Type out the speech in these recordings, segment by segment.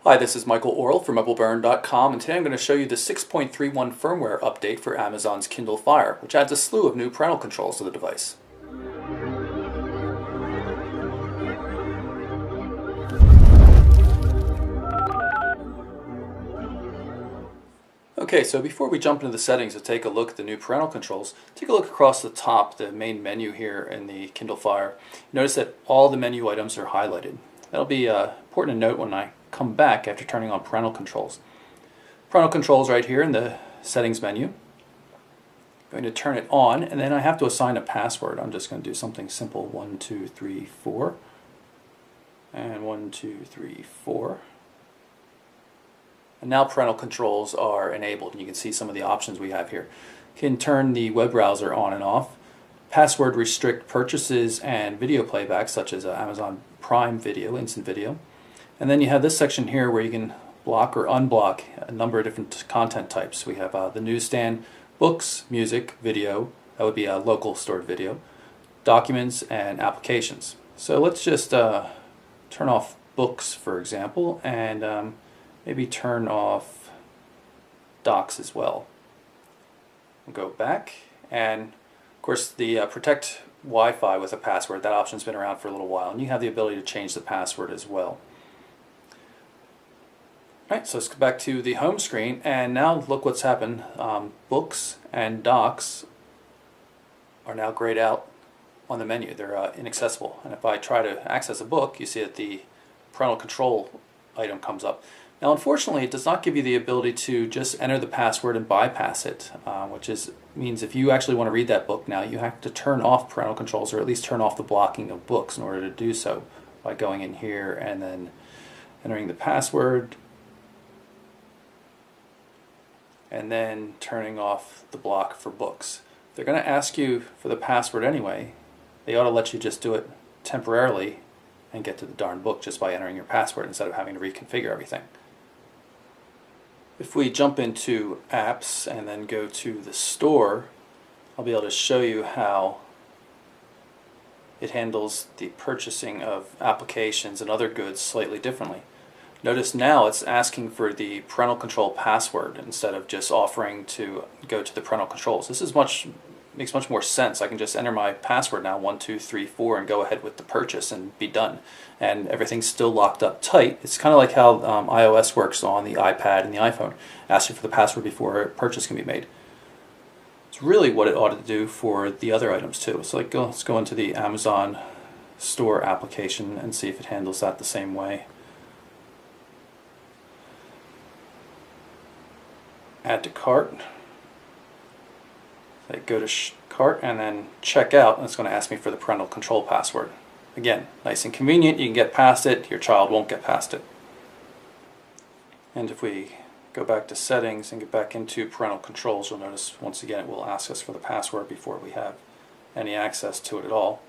Hi, this is Michael Orrell from MichaelByrne.com, and today I'm going to show you the 6.31 firmware update for Amazon's Kindle Fire, which adds a slew of new parental controls to the device. Okay, so before we jump into the settings to take a look at the new parental controls, take a look across the top, the main menu here in the Kindle Fire. Notice that all the menu items are highlighted. That'll be important to note when I come back after turning on parental controls. Parental controls right here in the settings menu. I'm going to turn it on, and then I have to assign a password. I'm just going to do something simple, 1, 2, 3, 4, and 1, 2, 3, 4. And now parental controls are enabled, and you can see some of the options we have here. You can turn the web browser on and off, password restrict purchases and video playback, such as Amazon Prime Video, Instant Video. And then you have this section here where you can block or unblock a number of different content types. We have the newsstand, books, music, video, that would be a local stored video, documents, and applications. So let's just turn off books, for example, and maybe turn off docs as well. We'll go back, and of course the protect Wi-Fi with a password, that option's been around for a little while, and you have the ability to change the password as well. Alright, so let's go back to the home screen, and now look what's happened. Books and docs are now grayed out on the menu. They're inaccessible, and if I try to access a book, you see that the parental control item comes up. Now unfortunately it does not give you the ability to just enter the password and bypass it, which means if you actually want to read that book now, you have to turn off parental controls, or at least turn off the blocking of books in order to do so, by going in here and then entering the password and then turning off the block for books. If they're going to ask you for the password anyway, they ought to let you just do it temporarily and get to the darn book just by entering your password instead of having to reconfigure everything. If we jump into apps and then go to the store, I'll be able to show you how it handles the purchasing of applications and other goods slightly differently. Notice now it's asking for the parental control password instead of just offering to go to the parental controls. This is makes much more sense. I can just enter my password now, 1, 2, 3, 4, and go ahead with the purchase and be done. And everything's still locked up tight. It's kind of like how iOS works on the iPad and the iPhone. Asks you for the password before a purchase can be made. It's really what it ought to do for the other items too. So let's go into the Amazon store application and see if it handles that the same way. Add to cart. So go to cart and then check out, and it's going to ask me for the parental control password. Again, nice and convenient. You can get past it. Your child won't get past it. And if we go back to settings and get back into parental controls, you'll notice once again it will ask us for the password before we have any access to it at all.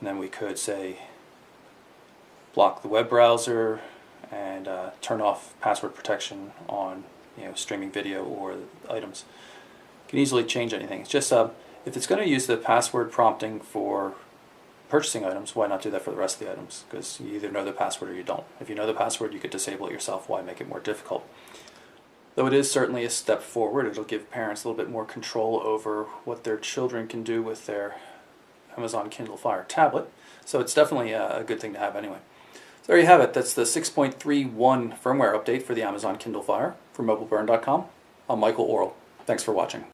And then we could say block the web browser and turn off password protection on streaming video or items. You can easily change anything. It's just if it's going to use the password prompting for purchasing items, why not do that for the rest of the items? Because you either know the password or you don't. If you know the password, you could disable it yourself. Why make it more difficult? Though it is certainly a step forward, it'll give parents a little bit more control over what their children can do with their Amazon Kindle Fire tablet. So it's definitely a good thing to have anyway. So there you have it. That's the 6.31 firmware update for the Amazon Kindle Fire. From MichaelByrne.com, I'm Michael Orrell. Thanks for watching.